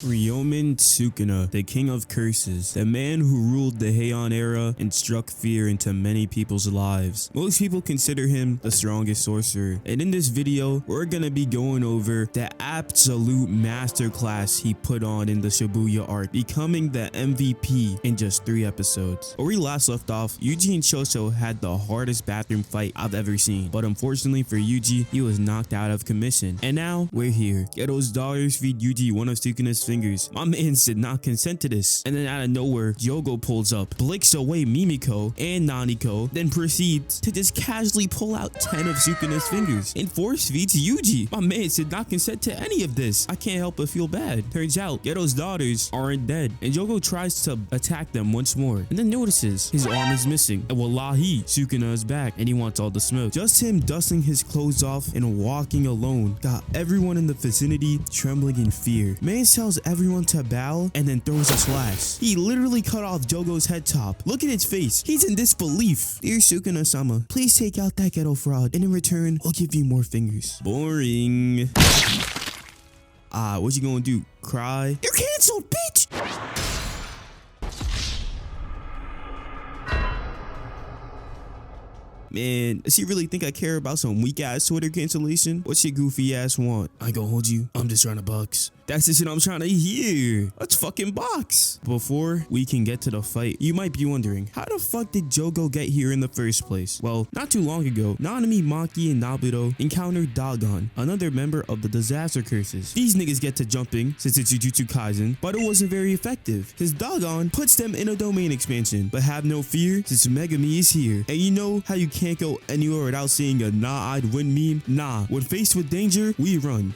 Ryomen Sukuna, the king of curses, the man who ruled the Heian era and struck fear into many people's lives. Most people consider him the strongest sorcerer, and in this video, we're gonna be going over the absolute masterclass he put on in the Shibuya arc, becoming the MVP in just 3 episodes. Where we last left off, Yuji and Shosho had the hardest bathroom fight I've ever seen, but unfortunately for Yuji, he was knocked out of commission. And now, we're here. Geto's daughters feed Yuji one of Sukuna's fingers. My mans did not consent to this. And then out of nowhere, Jogo pulls up, blicks away Mimiko and Naniko, then proceeds to just casually pull out 10 of Sukuna's fingers and force feeds Yuji. My mans did not consent to any of this. I can't help but feel bad. Turns out, Geto's daughters aren't dead, and Jogo tries to attack them once more, and then notices his arm is missing. And wallahi, Sukuna is back, and he wants all the smoke. Just him dusting his clothes off and walking alone got everyone in the vicinity trembling in fear. Man tells everyone to bow and then throws a slash. He literally cut off Jogo's head top. Look at his face. He's in disbelief. Dear Sukuna-sama, please take out that ghetto fraud, and in return, I'll give you more fingers. Boring. What you gonna do? Cry? You're canceled, bitch! Man, does he really think I care about some weak ass Twitter cancellation? What's your goofy ass want? I ain't gonna hold you. I'm just trying to box. That's the shit I'm trying to hear. Let's fucking box. Before we can get to the fight, you might be wondering, how the fuck did Jogo get here in the first place? Well, not too long ago, Nanami, Maki, and Nobara encountered Dagon, another member of the disaster curses. These niggas get to jumping since it's Jujutsu Kaisen, but it wasn't very effective. His Dagon puts them in a domain expansion, but have no fear since Megumi is here. And you know how you can't go anywhere without seeing a nah, I'd win meme? Nah, when faced with danger, we run.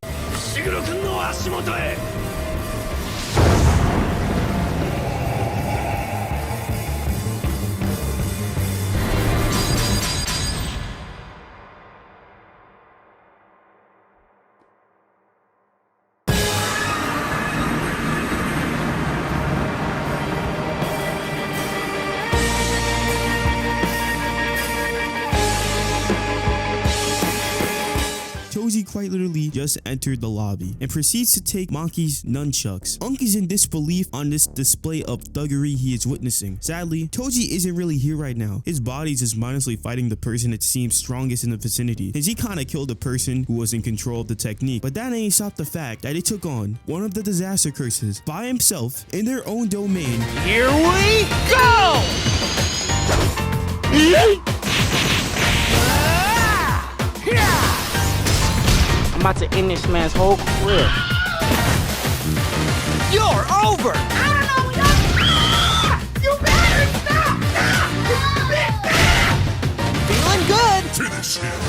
TOJI quite literally just entered the lobby and proceeds to take Maki's nunchucks. Unk is in disbelief on this display of thuggery he is witnessing. Sadly, TOJI isn't really here right now. His body's just mindlessly fighting the person it seems strongest in the vicinity, since he kinda killed the person who was in control of the technique. But that ain't stopped the fact that he took on one of the disaster curses by himself in their own domain. Here we go! I'm about to end this man's whole career. You're over! I don't know, you better stop! Feeling good! Finish him!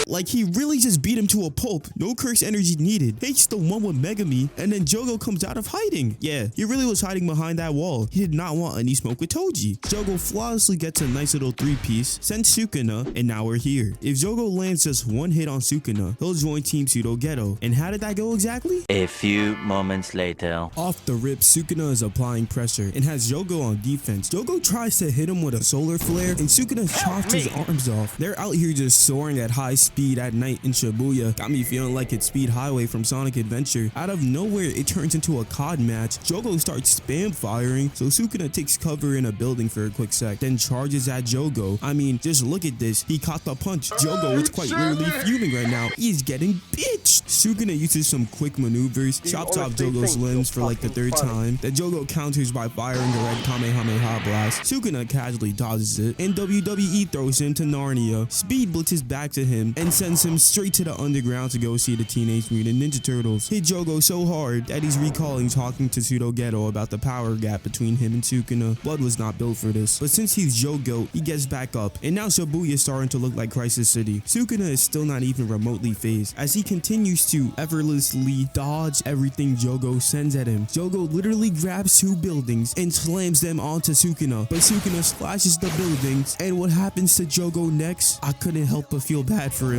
Like he really just beat him to a pulp. No curse energy needed. Hates the one with Megumi, and then Jogo comes out of hiding. Yeah, he really was hiding behind that wall. He did not want any smoke with TOJI. Jogo flawlessly gets a nice little 3-piece, sends Sukuna, and now we're here. If Jogo lands just one hit on Sukuna, he'll join Team Pseudo Ghetto. And how did that go exactly? A few moments later. Off the rip, Sukuna is applying pressure and has Jogo on defense. Jogo tries to hit him with a solar flare, and Sukuna chops his arms off. They're out here just soaring at high speed at night in Shibuya. Got me feeling like it's Speed Highway from Sonic Adventure. Out of nowhere, it turns into a COD match. Jogo starts spam firing, so Sukuna takes cover in a building for a quick sec, then charges at Jogo. I mean, just look at this. He caught the punch. Jogo is quite literally fuming right now. He's getting bitched. Sukuna uses some quick maneuvers, chops off Jogo's limbs for like the 3rd time. Then Jogo counters by firing the red Kamehameha blast. Sukuna casually dodges it, and WWE throws him to Narnia. Speed blitzes back to him and sends him straight to the underground to go see the Teenage Mutant Ninja Turtles. Hit Jogo so hard that he's recalling talking to Pseudo Ghetto about the power gap between him and Sukuna. Blood was not built for this, but since he's Jogo, he gets back up, and now Shibuya is starting to look like Crisis City. Sukuna is still not even remotely phased as he continues to effortlessly dodge everything Jogo sends at him. Jogo literally grabs 2 buildings and slams them onto Sukuna, but Sukuna slashes the buildings, and what happens to Jogo next? I couldn't help but feel bad for him.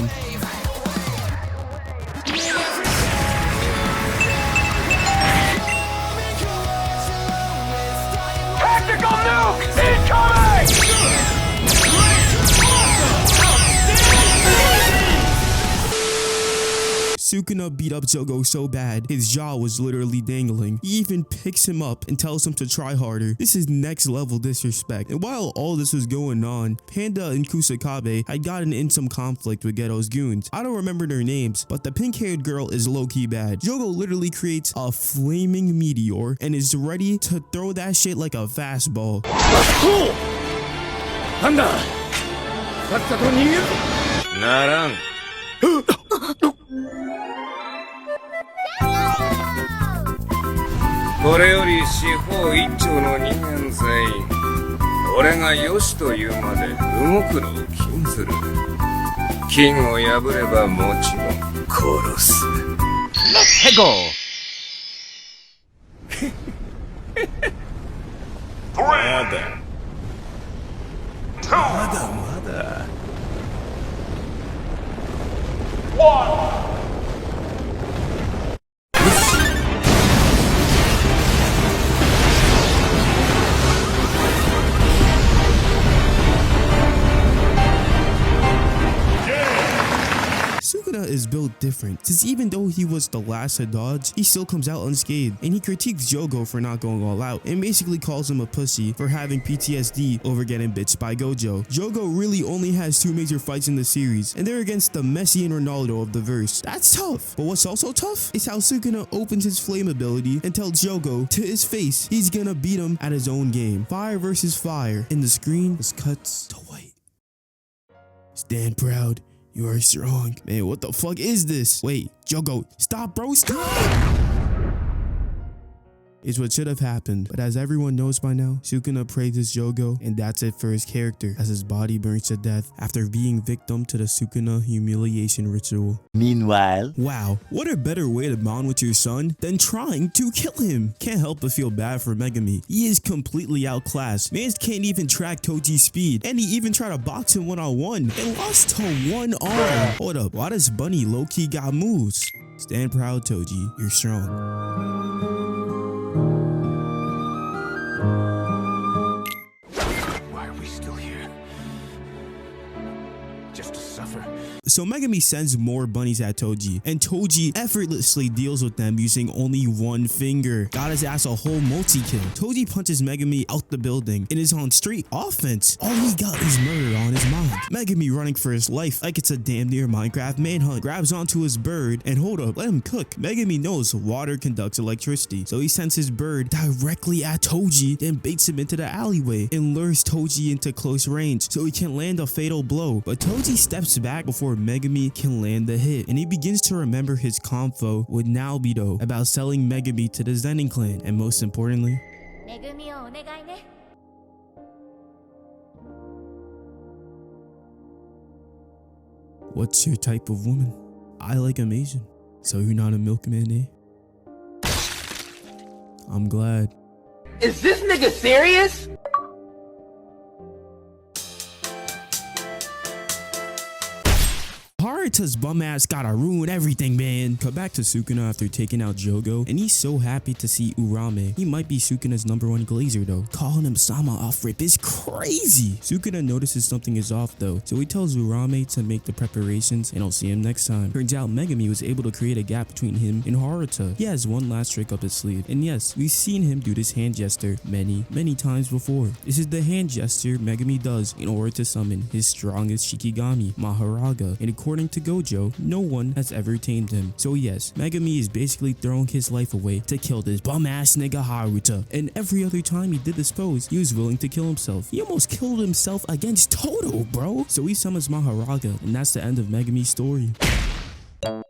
Tactical nuke incoming! Sukuna beat up Jogo so bad, his jaw was literally dangling. He even picks him up and tells him to try harder. This is next level disrespect. And while all this was going on, Panda and Kusakabe had gotten in some conflict with Geto's goons. I don't remember their names, but the pink-haired girl is low-key bad. Jogo literally creates a flaming meteor and is ready to throw that shit like a fastball. Let's go. Sukuna is built different, since even though he was the last to dodge, he still comes out unscathed, and he critiques Jogo for not going all out, and basically calls him a pussy for having PTSD over getting bitched by Gojo. Jogo really only has 2 major fights in the series, and they're against the Messi and Ronaldo of the verse. That's tough, but what's also tough is how Sukuna opens his flame ability and tells Jogo to his face he's gonna beat him at his own game. Fire versus fire, and the screen just cuts to white. Stand proud. You are strong. Man, what the fuck is this? Wait, Jogo, stop, bro, stop! Is what should have happened, but as everyone knows by now, Sukuna praises Jogo, and that's it for his character, as his body burns to death after being victim to the Sukuna humiliation ritual. Meanwhile, Wow, what a better way to bond with your son than trying to kill him. Can't help but feel bad for Megumi. He is completely outclassed. Mans can't even track Toji's speed, and he even tried to box him one-on-one and lost to one arm. Hold up, why does Bunny low-key got moves? Stand proud, Toji, you're strong. Why are we still here? Just to suffer? So Megumi sends more bunnies at Toji, and Toji effortlessly deals with them using only one finger. Got his ass a whole multi-kill. Toji punches Megumi out the building and is on straight offense. All he got is murder on his mind. Megumi running for his life like it's a damn near Minecraft manhunt, grabs onto his bird, and hold up, let him cook. Megumi knows water conducts electricity, so he sends his bird directly at Toji, then baits him into the alleyway and lures Toji into close range so he can land a fatal blow. But Toji steps back before Megumi can land the hit, and he begins to remember his convo with Naobito about selling Megumi to the Zenin clan, and most importantly, めぐみをお願いね。 what's your type of woman? I like them Asian. So you're not a milkman, eh? I'm glad. Is this nigga serious? Haruta's bum ass gotta ruin everything, man. Cut back to Sukuna after taking out Jogo, and he's so happy to see Urame. He might be Sukuna's #1 glazer though. Calling him Sama off rip is crazy. Sukuna notices something is off though, so he tells Urame to make the preparations, and I'll see him next time. Turns out Megumi was able to create a gap between him and Haruta. He has one last trick up his sleeve, and yes, we've seen him do this hand gesture many times before. This is the hand gesture Megumi does in order to summon his strongest Shikigami, Mahoraga, and according to Gojo, no one has ever tamed him. So yes, Megumi is basically throwing his life away to kill this bum ass nigga Haruta. And every other time he did this pose, he was willing to kill himself. He almost killed himself against Toto, bro. So he summons Mahoraga, and that's the end of Megumi's story. But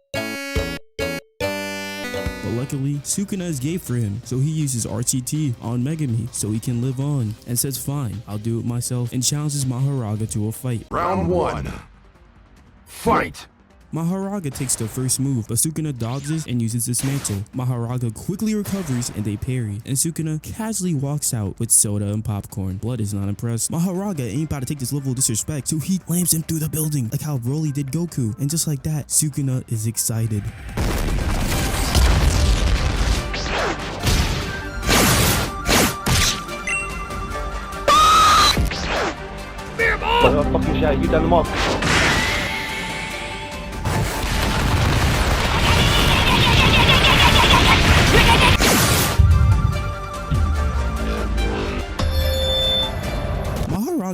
luckily, Sukuna is gay for him, so he uses RTT on Megumi so he can live on, and says fine, I'll do it myself, and challenges Mahoraga to a fight. Round 1. Fight! Mahoraga takes the first move, but Sukuna dodges and uses dismantle. Mahoraga quickly recovers and they parry, and Sukuna casually walks out with soda and popcorn. Blood is not impressed. Mahoraga ain't about to take this level of disrespect, so he slams him through the building like how Broly did Goku, and just like that, Sukuna is excited. Fucking shot, you done them off.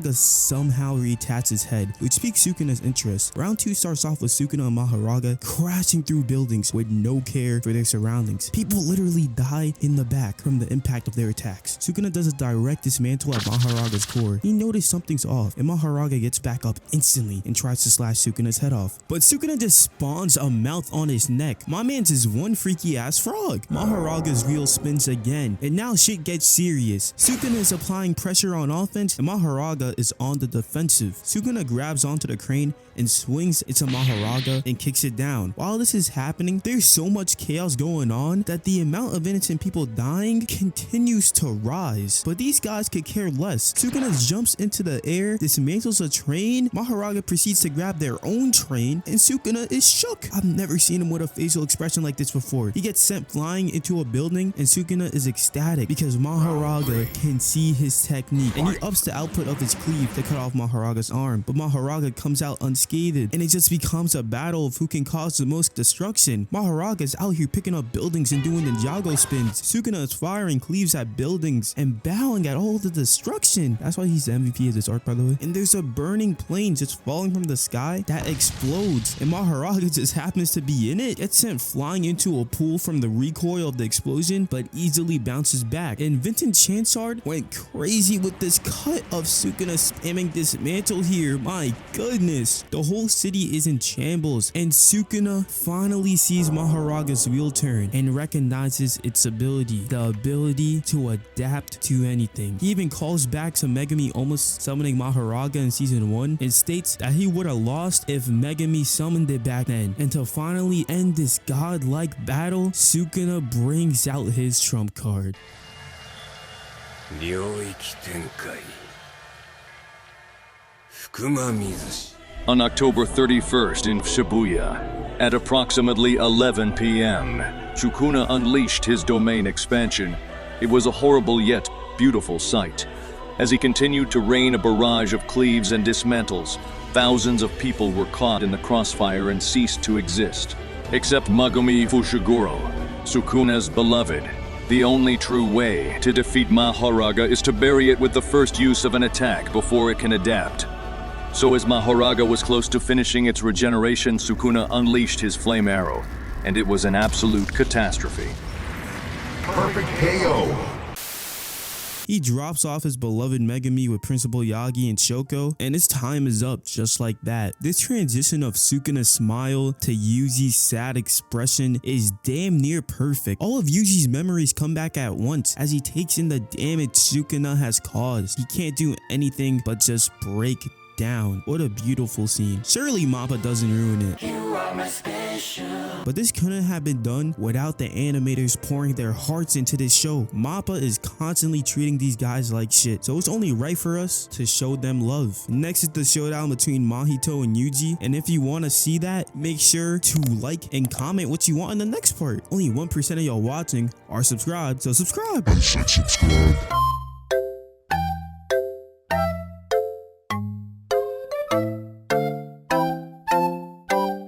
Mahoraga somehow reattaches his head, which piques Sukuna's interest. Round 2 starts off with Sukuna Mahoraga crashing through buildings with no care for their surroundings. People literally die in the back from the impact of their attacks. Sukuna does a direct dismantle at Mahoraga's core. He noticed something's off, and Mahoraga gets back up instantly and tries to slash Sukuna's head off. But Sukuna just spawns a mouth on his neck. My man's is one freaky ass frog. Mahoraga's wheel spins again, and now shit gets serious. Sukuna is applying pressure on offense, and Mahoraga is on the defensive. Sukuna grabs onto the crane and swings into Mahoraga and kicks it down. While this is happening, there's so much chaos going on that the amount of innocent people dying continues to rise. But these guys could care less. Sukuna jumps into the air, dismantles a train. Mahoraga proceeds to grab their own train, and Sukuna is shook. I've never seen him with a facial expression like this before. He gets sent flying into a building, and Sukuna is ecstatic because Mahoraga can see his technique, and he ups the output of his cleave to cut off Mahoraga's arm. But Mahoraga comes out unscathed, and it just becomes a battle of who can cause the most destruction. Mahoraga's out here picking up buildings and doing the Jogo spins. Sukuna is firing cleaves at buildings and bowing at all the destruction. That's why he's the MVP of this arc, by the way. And there's a burning plane just falling from the sky that explodes, and Mahoraga just happens to be in it. Gets sent flying into a pool from the recoil of the explosion, but easily bounces back. And Vincent Chansard went crazy with this cut of Sukuna spamming dismantle here. My goodness, the whole city is in shambles, and Sukuna finally sees Mahoraga's wheel turn and recognizes its ability, the ability to adapt to anything. He even calls back to Megumi almost summoning Mahoraga in season 1 and states that he would have lost if Megumi summoned it back then. And to finally end this godlike battle, Sukuna brings out his trump card. On October 31st in Shibuya, at approximately 11 p.m., Sukuna unleashed his domain expansion. It was a horrible yet beautiful sight. As he continued to rain a barrage of cleaves and dismantles, thousands of people were caught in the crossfire and ceased to exist. Except Megumi Fushiguro, Sukuna's beloved. The only true way to defeat Mahoraga is to bury it with the first use of an attack before it can adapt. So as Mahoraga was close to finishing its regeneration, Sukuna unleashed his flame arrow, and it was an absolute catastrophe. Perfect KO. He drops off his beloved Megumi with Principal Yagi and Shoko, and his time is up just like that. This transition of Sukuna's smile to Yuji's sad expression is damn near perfect. All of Yuji's memories come back at once as he takes in the damage Sukuna has caused. He can't do anything but just break down. What a beautiful scene. Surely Mappa doesn't ruin it. You are my special. But this couldn't have been done without the animators pouring their hearts into this show. Mappa is constantly treating these guys like shit, so it's only right for us to show them love. Next is the showdown between Mahito and Yuji, and if you want to see that, make sure to like and comment what you want in the next part. Only 1% of y'all watching are subscribed, so subscribe. I said subscribe.